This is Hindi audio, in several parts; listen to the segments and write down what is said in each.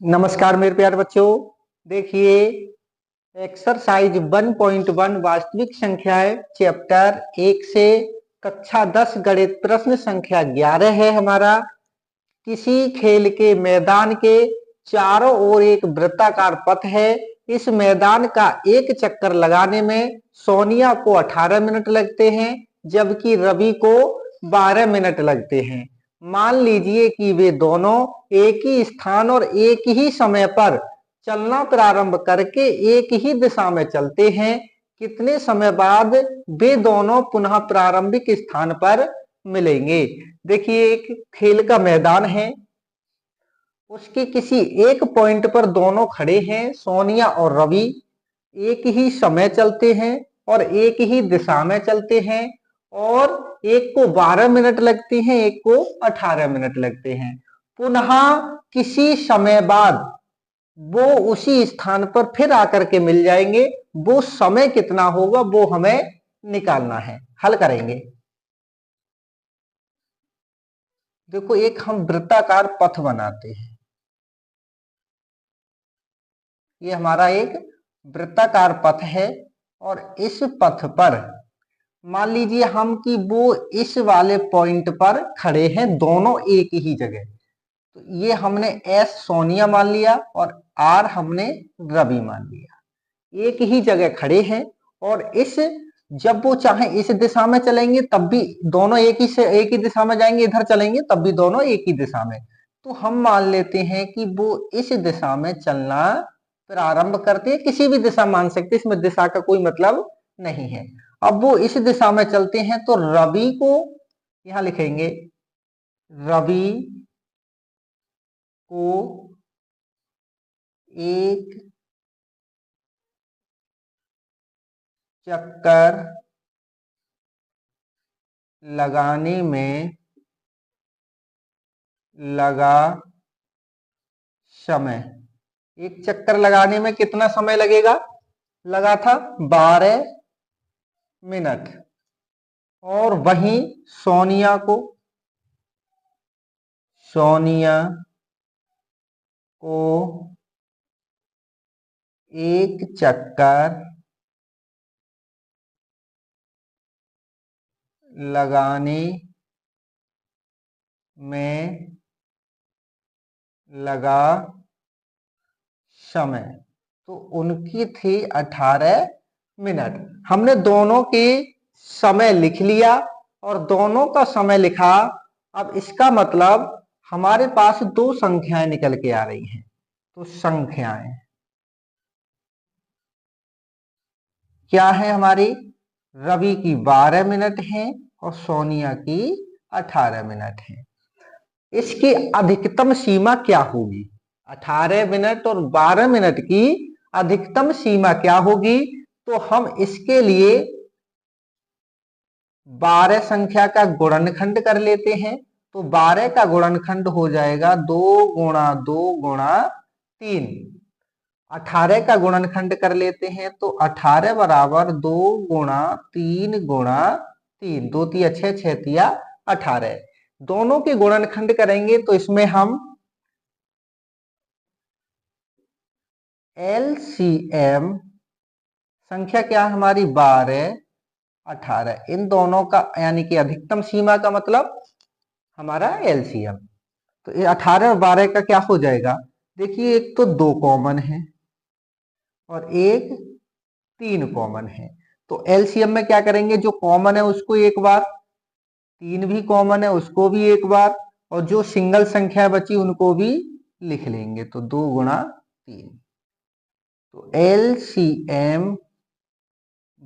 नमस्कार मेरे प्यारे बच्चों। देखिए, एक्सरसाइज 1.1 वास्तविक संख्याएं चैप्टर 1 से कक्षा 10 गणित प्रश्न संख्या 11 है हमारा। किसी खेल के मैदान के चारों ओर एक वृत्ताकार पथ है। इस मैदान का एक चक्कर लगाने में सोनिया को 18 मिनट लगते हैं, जबकि रवि को 12 मिनट लगते हैं। मान लीजिए कि वे दोनों एक ही स्थान और एक ही समय पर चलना प्रारंभ करके एक ही दिशा में चलते हैं। कितने समय बाद वे दोनों पुनः प्रारंभिक स्थान पर मिलेंगे? देखिए, एक खेल का मैदान है, उसके किसी एक पॉइंट पर दोनों खड़े हैं, सोनिया और रवि। एक ही समय चलते हैं और एक ही दिशा में चलते हैं, और एक को 12 मिनट लगते हैं, एक को 18 मिनट लगते हैं। पुनः किसी समय बाद वो उसी स्थान पर फिर आकर के मिल जाएंगे। वो समय कितना होगा वो हमें निकालना है, हल करेंगे। देखो, एक हम वृत्ताकार पथ बनाते हैं। ये हमारा एक वृत्ताकार पथ है, और इस पथ पर मान लीजिए हम कि वो इस वाले पॉइंट पर खड़े हैं, दोनों एक ही जगह। तो ये हमने एस सोनिया मान लिया और आर हमने रवि मान लिया। एक ही जगह खड़े हैं, और इस जब वो चाहे इस दिशा में चलेंगे तब भी दोनों एक ही दिशा में जाएंगे, इधर चलेंगे तब भी दोनों एक ही दिशा में। तो हम मान लेते हैं कि वो इस दिशा में चलना प्रारंभ करते हैं। किसी भी दिशा मान सकते, इसमें दिशा का कोई मतलब नहीं है। अब वो इस दिशा में चलते हैं, तो रवि को यहां लिखेंगे, रवि को एक चक्कर लगाने में लगा समय, एक चक्कर लगाने में कितना समय लगेगा? लगा था 12 मिनट। और वहीं सोनिया को एक चक्कर लगाने में लगा समय, तो उनकी थी 18 मिनट। हमने दोनों के समय लिख लिया और दोनों का समय लिखा। अब इसका मतलब हमारे पास दो संख्याएं निकल के आ रही हैं। तो संख्याएं क्या है हमारी? रवि की 12 मिनट है और सोनिया की 18 मिनट है। इसकी अधिकतम सीमा क्या होगी? 18 मिनट और 12 मिनट की अधिकतम सीमा क्या होगी? तो हम इसके लिए 12 संख्या का गुणनखंड कर लेते हैं। तो 12 का गुणनखंड हो जाएगा 2 गुणा 2 गुणा 3। 18 का गुणनखंड कर लेते हैं, तो 18 बराबर 2 गुणा 3 गुणा 3, 2 तिया 6, 6 तिया 18। दोनों के गुणनखंड करेंगे तो इसमें हम एलसीएम, संख्या क्या है हमारी? 12 18, इन दोनों का यानी कि अधिकतम सीमा का मतलब हमारा एलसीएम। तो ये 18 और 12 का क्या हो जाएगा? देखिए, एक तो 2 कॉमन है और एक 3 कॉमन है। तो एलसीएम में क्या करेंगे? जो कॉमन है उसको एक बार, 3 भी कॉमन है उसको भी एक बार, और जो सिंगल संख्या बची उनको भी लिख लेंगे। तो 2 गुणा 3। तो एलसीएम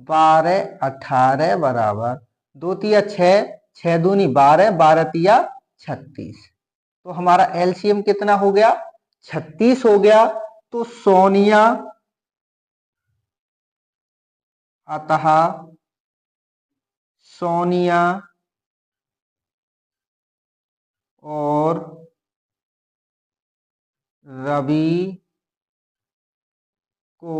12 18 बराबर 2 तिया 6, 6 दूनी 12, 12 तिया 36। तो हमारा एलसीएम कितना हो गया? 36 हो गया। तो सोनिया, अतः सोनिया और रवि को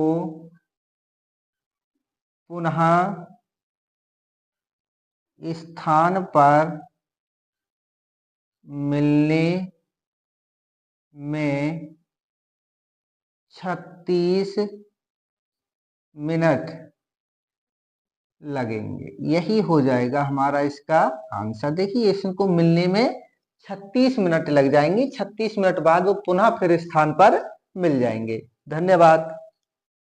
पुनः स्थान पर मिलने में 36 मिनट लगेंगे। यही हो जाएगा हमारा इसका आंसर। देखिए इसको मिलने में 36 मिनट लग जाएंगे। 36 मिनट बाद वो पुनः फिर स्थान पर मिल जाएंगे। धन्यवाद।